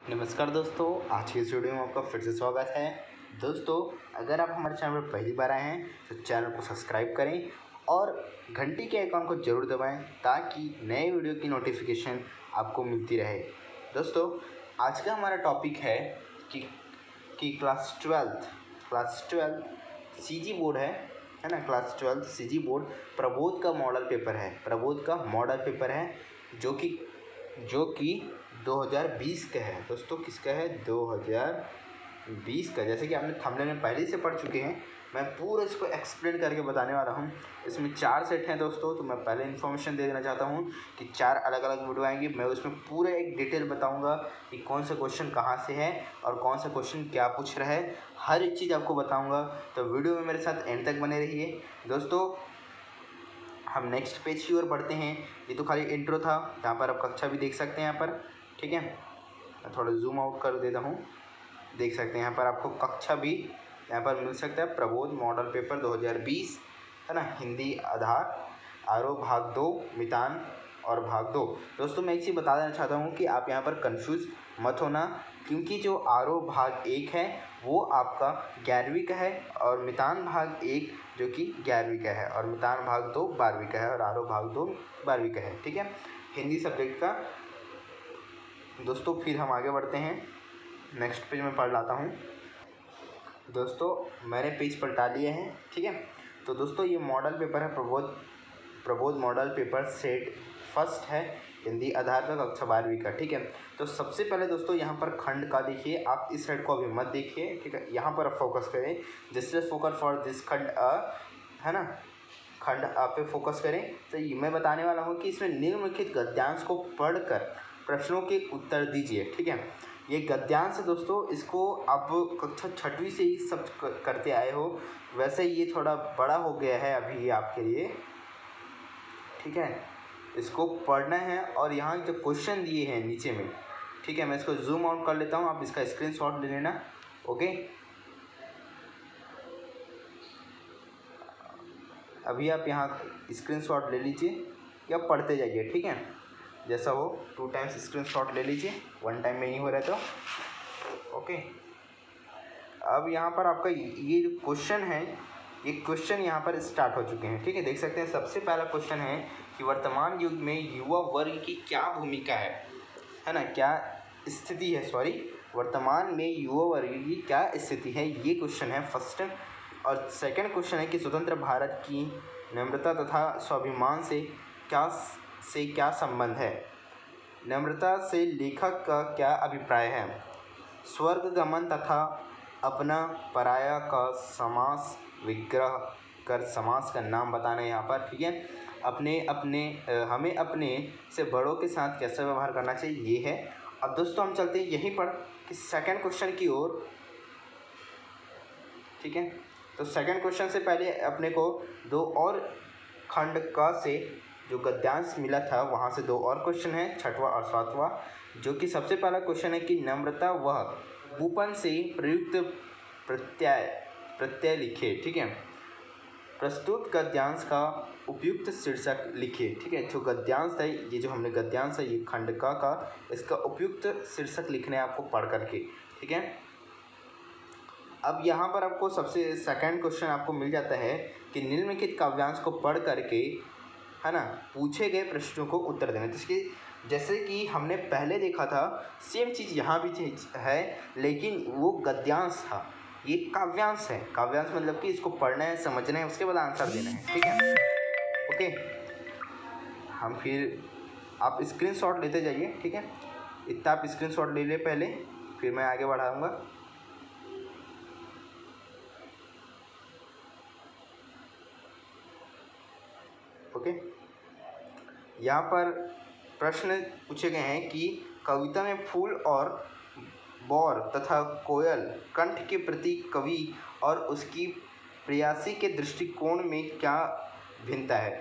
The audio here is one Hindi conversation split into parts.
नमस्कार दोस्तों, आज की इस वीडियो में आपका फिर से स्वागत है। दोस्तों, अगर आप हमारे चैनल पर पहली बार आए हैं तो चैनल को सब्सक्राइब करें और घंटी के आइकॉन को जरूर दबाएं ताकि नए वीडियो की नोटिफिकेशन आपको मिलती रहे। दोस्तों, आज का हमारा टॉपिक है कि क्लास ट्वेल्थ सीजी बोर्ड है ना। क्लास 12 सीजी बोर्ड प्रबोध का मॉडल पेपर है जो कि 2020 का है। दोस्तों, किसका है? 2020 का। जैसे कि आपने थंबनेल में पहले से पढ़ चुके हैं, मैं पूरा इसको एक्सप्लेन करके बताने वाला हूँ। इसमें 4 सेट हैं दोस्तों, तो मैं पहले इन्फॉर्मेशन दे देना चाहता हूँ कि 4 अलग अलग वीडियो आएंगे। मैं उसमें पूरा एक डिटेल बताऊँगा कि कौन सा क्वेश्चन कहाँ से है और कौन सा क्वेश्चन क्या पूछ रहा है, हर एक चीज़ आपको बताऊँगा। तो वीडियो में मेरे साथ एंड तक बने रहिए। दोस्तों, हम नेक्स्ट पेज की ओर बढ़ते हैं। ये तो खाली इंट्रो था, यहाँ पर आप कक्षा भी देख सकते हैं यहाँ पर, ठीक है। मैं थोड़ा जूम आउट कर देता हूँ, देख सकते हैं यहाँ पर आपको कक्षा भी यहाँ पर मिल सकता है। प्रबोध मॉडल पेपर 2020 है ना, हिंदी आधार, आरो भाग 2, मितान और भाग 2। दोस्तों, मैं एक चीज़ बता देना चाहता हूँ कि आप यहाँ पर कंफ्यूज मत होना, क्योंकि जो आरो भाग 1 है वो आपका 11वीं का है और मितान भाग 1 जो कि 11वीं का है और मितान भाग 2 12वीं का है और आरो भाग 2 12वीं का है, ठीक है, हिंदी सब्जेक्ट का। दोस्तों, फिर हम आगे बढ़ते हैं। नेक्स्ट पेज में पढ़ लाता हूँ। दोस्तों, मैंने पेज पलटा लिए हैं, ठीक है। तो दोस्तों, ये मॉडल पेपर है Prabodh model paper set first है, हिंदी आधार का, कक्षा 12वीं का, ठीक है। तो सबसे पहले दोस्तों यहाँ पर खंड का देखिए, आप इस साइड को अभी मत देखिए, ठीक है। यहाँ पर आप फोकस करें, जैसे फोकस फॉर दिस खंड है ना, खंड अ पे फोकस करें। तो ये मैं बताने वाला हूँ कि इसमें निम्नलिखित गद्यांश को पढ़कर प्रश्नों के उत्तर दीजिए, ठीक है। ये गद्यांश है दोस्तों, इसको आप कक्षा 6वीं से ही सब करते आए हो। वैसे ये थोड़ा बड़ा हो गया है अभी आपके लिए, ठीक है। इसको पढ़ना है और यहाँ जो क्वेश्चन दिए हैं नीचे में, ठीक है, मैं इसको जूम आउट कर लेता हूँ, आप इसका स्क्रीनशॉट ले लेना, ओके। अभी आप यहाँ स्क्रीनशॉट ले लीजिए या पढ़ते जाइए, ठीक है, जैसा हो। 2 टाइम्स स्क्रीनशॉट ले लीजिए, 1 टाइम में नहीं हो रहा तो, ओके। अब यहाँ पर आपका ये जो क्वेश्चन है, ये क्वेश्चन यहाँ पर स्टार्ट हो चुके हैं, ठीक है, देख सकते हैं। सबसे पहला क्वेश्चन है कि वर्तमान युग में युवा वर्ग की क्या भूमिका है ना, क्या स्थिति है, सॉरी, वर्तमान में युवा वर्ग की क्या स्थिति है, ये क्वेश्चन है फर्स्ट। और सेकंड क्वेश्चन है कि स्वतंत्र भारत की नम्रता तथा स्वाभिमान से क्या संबंध है। नम्रता से लेखक का क्या अभिप्राय है। स्वर्ग गमन तथा अपना पराया का समास विग्रह कर समास का नाम बताना है यहाँ पर, ठीक है। हमें अपने से बड़ों के साथ कैसा व्यवहार करना चाहिए, ये है। अब दोस्तों, हम चलते हैं यहीं पर कि सेकंड क्वेश्चन की ओर, ठीक है। तो सेकंड क्वेश्चन से पहले अपने को 2 और खंड का से जो गद्यांश मिला था वहाँ से 2 और क्वेश्चन है, 6वां और 7वां, जो कि सबसे पहला क्वेश्चन है कि नम्रता वह भूपन से प्रयुक्त प्रत्यय लिखे, ठीक है। प्रस्तुत गद्यांश का उपयुक्त शीर्षक लिखे, ठीक है। जो गद्यांश है, ये जो हमने गद्यांश है, ये खंड का इसका उपयुक्त शीर्षक लिखने आपको पढ़ करके, ठीक है। अब यहाँ पर आपको सबसे सेकंड क्वेश्चन आपको मिल जाता है कि निम्नलिखित काव्यांश को पढ़ करके, है ना, पूछे गए प्रश्नों को उत्तर देना। जैसे कि हमने पहले देखा था, सेम चीज़ यहाँ भी है, लेकिन वो गद्यांश था, ये काव्यांश है। काव्यांश मतलब कि इसको पढ़ना है, समझना है, उसके बाद आंसर देना है, ठीक है, ओके। हम फिर आप स्क्रीनशॉट लेते जाइए, ठीक है, इतना आप स्क्रीनशॉट ले ले पहले, फिर मैं आगे बढ़ाऊँगा। ओके, यहाँ पर प्रश्न पूछे गए हैं कि कविता में फूल और बौर तथा कोयल कंठ के प्रति कवि और उसकी प्रयासी के दृष्टिकोण में क्या भिन्नता है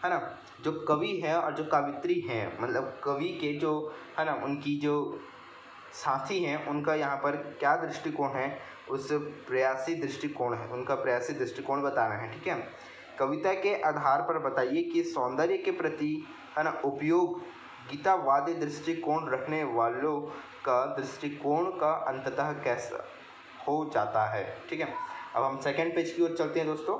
ना। जो कवि है और जो कवित्री हैं, मतलब कवि के जो, है ना, उनकी जो साथी हैं, उनका यहाँ पर क्या दृष्टिकोण है, उस प्रयासी दृष्टिकोण है, उनका प्रयासी दृष्टिकोण बताना है, ठीक है। कविता के आधार पर बताइए कि सौंदर्य के प्रति, है ना, उपयोग गीतावादी दृष्टिकोण रखने वालों का दृष्टिकोण का अंततः कैसा हो जाता है। ठीक है, अब हम सेकंड पेज की ओर चलते हैं दोस्तों।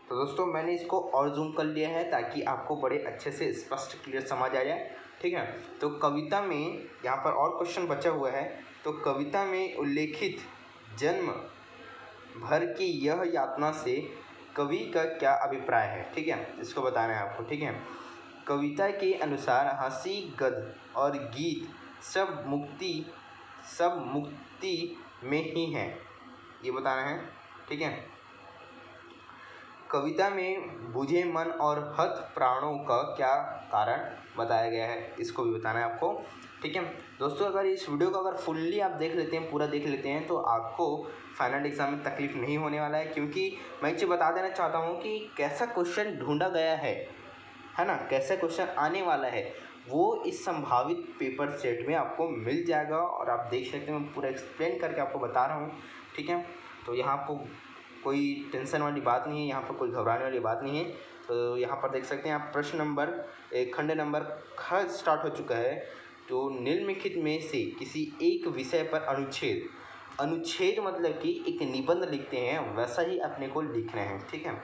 तो दोस्तों मैंने इसको और जूम कर लिया है ताकि आपको बड़े अच्छे से स्पष्ट क्लियर समझ आ जाए। ठीक है, तो कविता में यहाँ पर और क्वेश्चन बचा हुआ है। तो कविता में उल्लेखित जन्म भर की यह यातना से कवि का क्या अभिप्राय है। ठीक है, इसको बताना है आपको। ठीक है, कविता के अनुसार हंसी, गद्य और गीत सब मुक्ति में ही है, ये बताना है। ठीक है, कविता में बुझे मन और हत प्राणों का क्या कारण बताया गया है, इसको भी बताना है आपको। ठीक है दोस्तों, अगर इस वीडियो को अगर फुल्ली आप देख लेते हैं, पूरा देख लेते हैं, तो आपको फाइनल एग्जाम में तकलीफ नहीं होने वाला है। क्योंकि मैं एक चीज़ बता देना चाहता हूँ कि कैसा क्वेश्चन ढूंढा गया है ना, कैसा क्वेश्चन आने वाला है, वो इस संभावित पेपर सेट में आपको मिल जाएगा। और आप देख सकते हैं, मैं पूरा एक्सप्लेन करके आपको बता रहा हूँ। ठीक है, तो यहाँ आपको कोई टेंशन वाली बात नहीं है, यहाँ पर कोई घबराने वाली बात नहीं है। तो यहाँ पर देख सकते हैं आप, प्रश्न नंबर खंड नंबर ख स्टार्ट हो चुका है। तो निम्नलिखित में से किसी एक विषय पर अनुच्छेद मतलब कि एक निबंध लिखते हैं, वैसा ही अपने को लिखना है। ठीक है,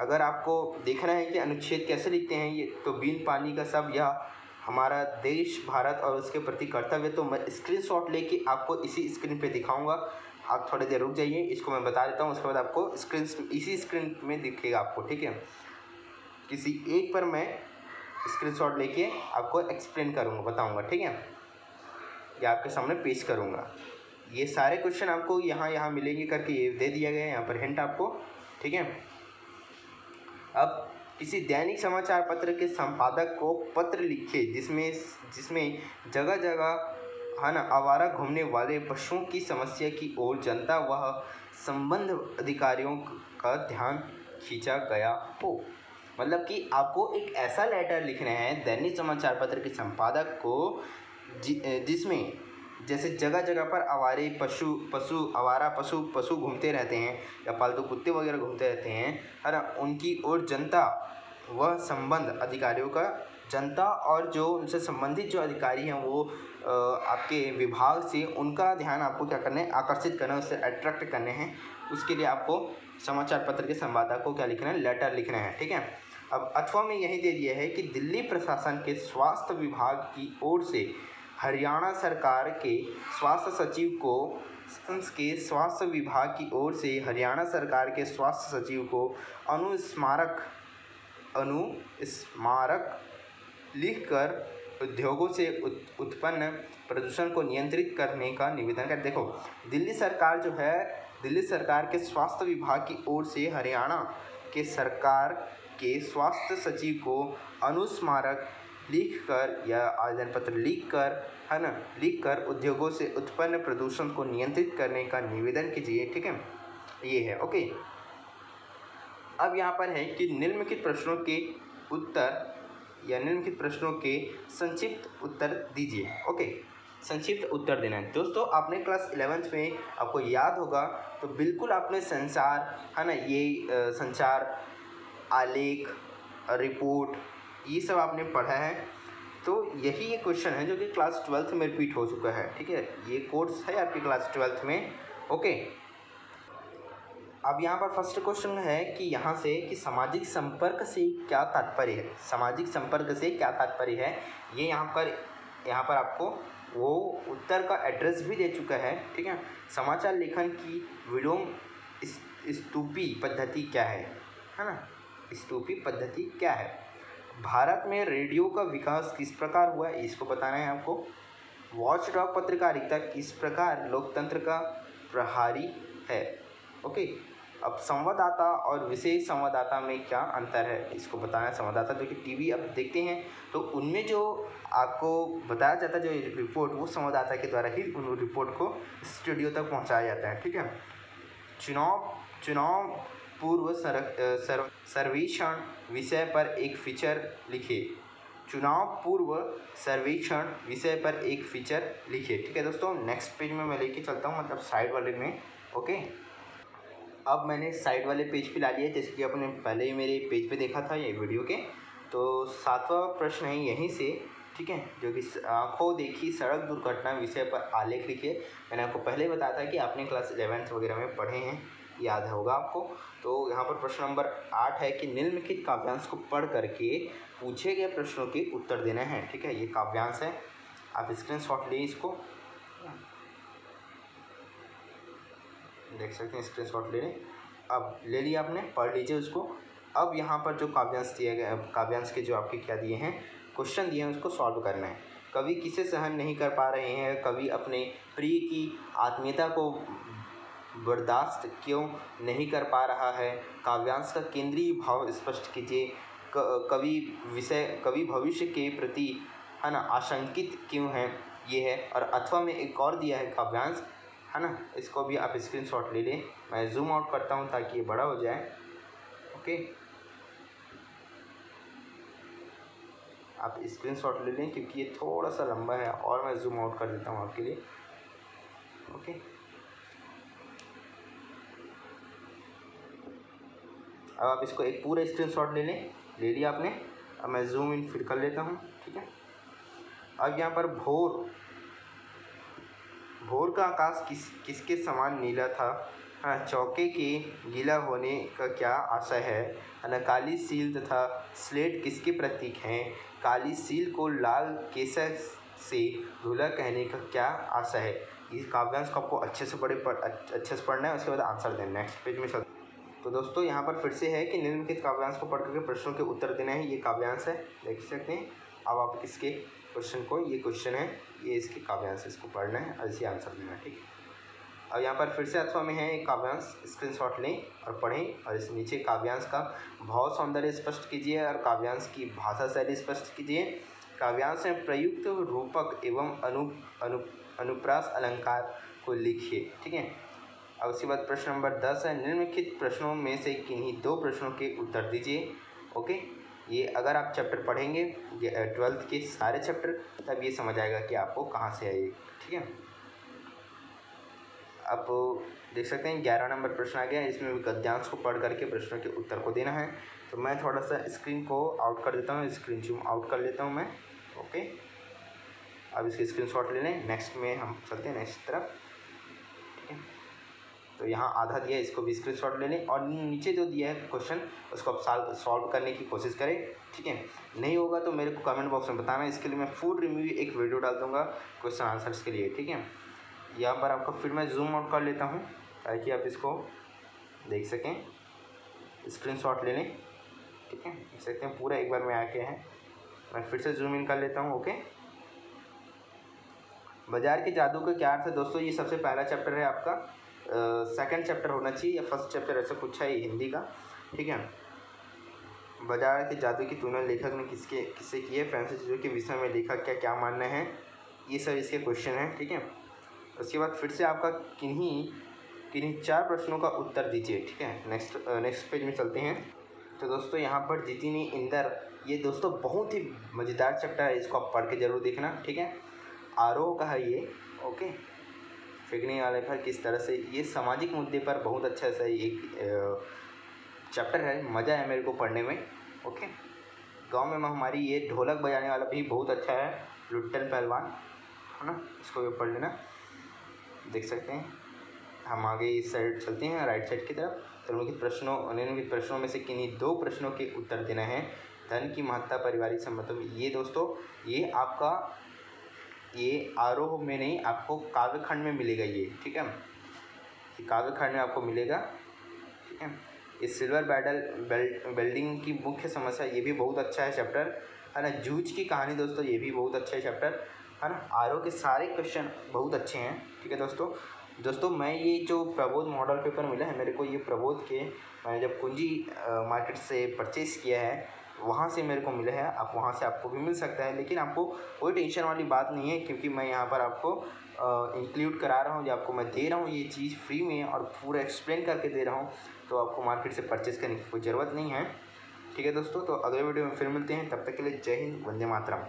अगर आपको देखना है कि अनुच्छेद कैसे लिखते हैं ये, तो बिन पानी का सब यह हमारा देश भारत और उसके प्रति कर्तव्य, तो मैं स्क्रीनशॉट लेके आपको इसी स्क्रीन पे दिखाऊंगा। आप थोड़ी देर रुक जाइए, इसको मैं बता देता हूँ, उसके बाद आपको इसी स्क्रीन में दिखेगा आपको। ठीक है, किसी एक पर मैं स्क्रीनशॉट लेके आपको एक्सप्लेन करूँगा, बताऊँगा। ठीक है, ये आपके सामने पेश करूँगा। ये सारे क्वेश्चन आपको यहाँ मिलेंगे करके ये दे दिया गया है यहाँ पर हिंट आपको। ठीक है, अब किसी दैनिक समाचार पत्र के संपादक को पत्र लिखे जिसमें जगह जगह है ना आवारा घूमने वाले पशुओं की समस्या की ओर जनता व संबंध अधिकारियों का ध्यान खींचा गया हो। मतलब कि आपको एक ऐसा लेटर लिखना है दैनिक समाचार पत्र के संपादक को जिसमें जैसे जगह जगह पर आवारा पशु घूमते रहते हैं, या पालतू कुत्ते वगैरह घूमते रहते हैं, है ना, उनकी ओर जनता व संबंध अधिकारियों का, जनता और जो उनसे संबंधित जो अधिकारी हैं वो आपके विभाग से, उनका ध्यान आपको क्या करना है, आकर्षित करना है, उससे अट्रैक्ट करने हैं। उसके लिए आपको समाचार पत्र के संपादक को क्या लिखना है, लेटर लिखना है। ठीक है, अब अथवा में यही दे दिया है कि दिल्ली प्रशासन के स्वास्थ्य विभाग की ओर से हरियाणा सरकार के स्वास्थ्य सचिव को स्वास्थ्य विभाग की ओर से हरियाणा सरकार के स्वास्थ्य सचिव को अनुस्मारक लिखकर उद्योगों से उत्पन्न प्रदूषण को नियंत्रित करने का निवेदन कर। देखो, दिल्ली सरकार जो है, दिल्ली सरकार के स्वास्थ्य विभाग की ओर से हरियाणा के सरकार के स्वास्थ्य सचिव को अनुस्मारक लिखकर या आवेदन पत्र लिखकर उद्योगों से उत्पन्न प्रदूषण को नियंत्रित करने का निवेदन कीजिए। ठीक है, ये है। ओके, अब यहाँ पर है कि निम्नलिखित प्रश्नों के उत्तर या निम्नलिखित प्रश्नों के संक्षिप्त उत्तर दीजिए। ओके, संक्षिप्त उत्तर देना है। दोस्तों, आपने क्लास 11th में आपको याद होगा, तो बिल्कुल आपने संचार, है ना, ये संचार, आलेख, रिपोर्ट, ये सब आपने पढ़ा है। तो यही ये क्वेश्चन है जो कि क्लास 12th में रिपीट हो चुका है। ठीक है, ये कोर्स है आपकी क्लास 12th में। ओके, अब यहाँ पर फर्स्ट क्वेश्चन है कि यहाँ से कि सामाजिक संपर्क से क्या तात्पर्य है। सामाजिक संपर्क से क्या तात्पर्य है, ये यहाँ पर आपको वो उत्तर का एड्रेस भी दे चुका है। ठीक है, समाचार लेखन की विलोम स्तूपी पद्धति क्या है ना, स्तूपी पद्धति क्या है। भारत में रेडियो का विकास किस प्रकार हुआ है, इसको बताना है आपको। वॉचडॉग पत्रकारिता किस प्रकार लोकतंत्र का प्रहरी है। ओके, अब संवाददाता और विशेष संवाददाता में क्या अंतर है, इसको बताना है। संवाददाता जो कि टीवी अब देखते हैं, तो उनमें जो आपको बताया जाता है जो रिपोर्ट, वो संवाददाता के द्वारा ही उन रिपोर्ट को स्टूडियो तक पहुंचाया जाता है। ठीक है, चुनाव पूर्व सर्वेक्षण विषय पर एक फीचर लिखिए। चुनाव पूर्व सर्वेक्षण विषय पर एक फीचर लिखिए। ठीक है दोस्तों, नेक्स्ट पेज में मैं लेके चलता हूँ, मतलब साइड वाले में। ओके, अब मैंने साइड वाले पेज पे ला लिया, जैसे कि आपने पहले ही मेरे पेज पे देखा था ये वीडियो के। तो 7वां प्रश्न है यहीं से। ठीक है, जो कि आंखों देखी सड़क दुर्घटना विषय पर आलेख लिखिए। मैंने आपको पहले ही बताया था कि आपने क्लास 11th वगैरह में पढ़े हैं, याद होगा आपको। तो यहाँ पर प्रश्न नंबर 8 है कि निम्नलिखित काव्यांश को पढ़ करके पूछे गए प्रश्नों के उत्तर देना है। ठीक है, ये काव्यांश है, आप स्क्रीनशॉट लिए इसको, देख सकते हैं, स्क्रीनशॉट ले लें। अब ले लिया आपने, पढ़ लीजिए उसको। अब यहाँ पर जो काव्यांश दिया गया, काव्यांश के जो आपके क्या दिए हैं, क्वेश्चन दिए हैं, उसको सॉल्व करना है। कवि किसे सहन नहीं कर पा रहे हैं, कवि अपने प्रिय की आत्मीयता को बर्दाश्त क्यों नहीं कर पा रहा है, काव्यांश का केंद्रीय भाव स्पष्ट कीजिए, कवि भविष्य के प्रति है ना आशंकित क्यों है, ये है। और अथवा में एक और दिया है काव्यांश, है ना, इसको भी आप स्क्रीनशॉट ले लें। मैं जूम आउट करता हूँ ताकि ये बड़ा हो जाए। ओके, आप स्क्रीनशॉट ले लें क्योंकि ये थोड़ा सा लंबा है, और मैं जूम आउट कर देता हूँ आपके लिए। ओके, अब आप इसको एक पूरा स्क्रीनशॉट ले लें। ले लिया आपने, अब मैं जूम इन फिर कर लेता हूँ। ठीक है, अब यहाँ पर भोर का आकाश किसके समान नीला था, हाँ, चौके के गीला होने का क्या आशय है ना, काली सील तथा स्लेट किसके प्रतीक हैं, काली सील को लाल केसर से धुला कहने का क्या आशय है। इस काव्यांश को आपको अच्छे से पढ़ना है, उसके बाद आंसर देना है। नेक्स्ट पेज में चलते। तो दोस्तों यहाँ पर फिर से है कि निम्नलिखित काव्यांश को पढ़ करके प्रश्नों के उत्तर देना है। ये काव्यांश है, देख सकते हैं। अब आप इसके क्वेश्चन को, ये क्वेश्चन है, ये इसके काव्यांश, इसको पढ़ना है और इसी आंसर देना है। ठीक है, अब यहाँ पर फिर से अथवा में है एक काव्यांश, स्क्रीनशॉट लें और पढ़ें। और इस नीचे काव्यांश का भाव सौंदर्य स्पष्ट कीजिए और काव्यांश की भाषा शैली स्पष्ट कीजिए। काव्यांश में प्रयुक्त रूपक एवं अनुप्रास अलंकार को लिखिए। ठीक है, अब उसके बाद प्रश्न नंबर 10 है, निम्नलिखित प्रश्नों में से किन्हीं दो प्रश्नों के उत्तर दीजिए। ओके, ये अगर आप चैप्टर पढ़ेंगे 12th के सारे चैप्टर, तब ये समझ आएगा कि आपको कहाँ से है ये। ठीक है, अब देख सकते हैं 11 नंबर प्रश्न आ गया। इसमें भी गद्यांश को पढ़ करके प्रश्नों के उत्तर को देना है। तो मैं थोड़ा सा स्क्रीन को आउट कर देता हूँ, स्क्रीन जूम आउट कर लेता हूँ मैं। ओके, अब इसके स्क्रीनशॉट ले लें। नेक्स्ट में हम चलते हैं, नेक्स्ट तरफ। ठीक है, तो यहाँ आधा दिया है, इसको भी स्क्रीनशॉट ले लें और नीचे जो दिया है क्वेश्चन, उसको आप सॉल्व करने की कोशिश करें। ठीक है, नहीं होगा तो मेरे को कमेंट बॉक्स में बताना, इसके लिए मैं फुल रिव्यू एक वीडियो डाल दूँगा क्वेश्चन आंसर्स के लिए। ठीक है, यहाँ पर आपको फिर मैं जूम आउट कर लेता हूँ ताकि आप इसको देख सकें, स्क्रीनशॉट ले लें। ठीक है, देख सकते हैं पूरा एक बार में आके है। मैं फिर से जूम इन कर लेता हूँ। ओके, बाजार के जादू का क्या अर्थ है दोस्तों, ये सबसे पहला चैप्टर है आपका, सेकंड चैप्टर होना चाहिए या फर्स्ट चैप्टर, ऐसा कुछ है हिंदी का। ठीक है, बाजार के जादू की तुलना लेखक ने किससे की है, फैंसी चीज़ों के विषय में लेखक का क्या मानना है, ये सब इसके क्वेश्चन हैं। ठीक है, उसके बाद फिर से आपका किन्हीं 4 प्रश्नों का उत्तर दीजिए। ठीक है, नेक्स्ट पेज में चलते हैं। तो दोस्तों यहाँ पर जितनी इंदर, ये दोस्तों बहुत ही मज़ेदार चैप्टर है, इसको आप पढ़ के ज़रूर देखना। ठीक है, आरोह का है ये। ओके, फेंकने वाले पर किस तरह से, ये सामाजिक मुद्दे पर बहुत अच्छा सा एक चैप्टर है, मज़ा है मेरे को पढ़ने में। ओके, गांव में हमारी ये ढोलक बजाने वाला भी बहुत अच्छा है, लुट्टन पहलवान, है ना, इसको भी पढ़ लेना। देख सकते हैं, हम आगे इस साइड चलते हैं, राइट साइड की तरफ। तो निम्नलिखित प्रश्नों में से किन्हीं 2 प्रश्नों के उत्तर देना है। धन की महत्ता पारिवारिक संबंधों में, ये दोस्तों ये आपका, ये आरोह में नहीं, आपको काव्यखंड में मिलेगा ये। ठीक है, काव्यखंड में आपको मिलेगा। ठीक है, इस सिल्वर बेल्डिंग की मुख्य समस्या, ये भी बहुत अच्छा है चैप्टर, है ना। जूझ की कहानी दोस्तों, ये भी बहुत अच्छा है चैप्टर, है ना। आरोह के सारे क्वेश्चन बहुत अच्छे हैं। ठीक है दोस्तों मैं ये जो प्रबोध मॉडल पेपर मिला है मेरे को, ये प्रबोध के मैंने जब कुंजी मार्केट से परचेज़ किया है, वहाँ से मेरे को मिला है। आप वहाँ से आपको भी मिल सकता है, लेकिन आपको कोई टेंशन वाली बात नहीं है, क्योंकि मैं यहाँ पर आपको इंक्लूड करा रहा हूँ, जो आपको मैं दे रहा हूँ ये चीज़ फ्री में और पूरा एक्सप्लेन करके दे रहा हूँ, तो आपको मार्केट से परचेज़ करने की कोई ज़रूरत नहीं है। ठीक है दोस्तों, तो अगले वीडियो में फिर मिलते हैं, तब तक के लिए जय हिंद, वंदे मातरम।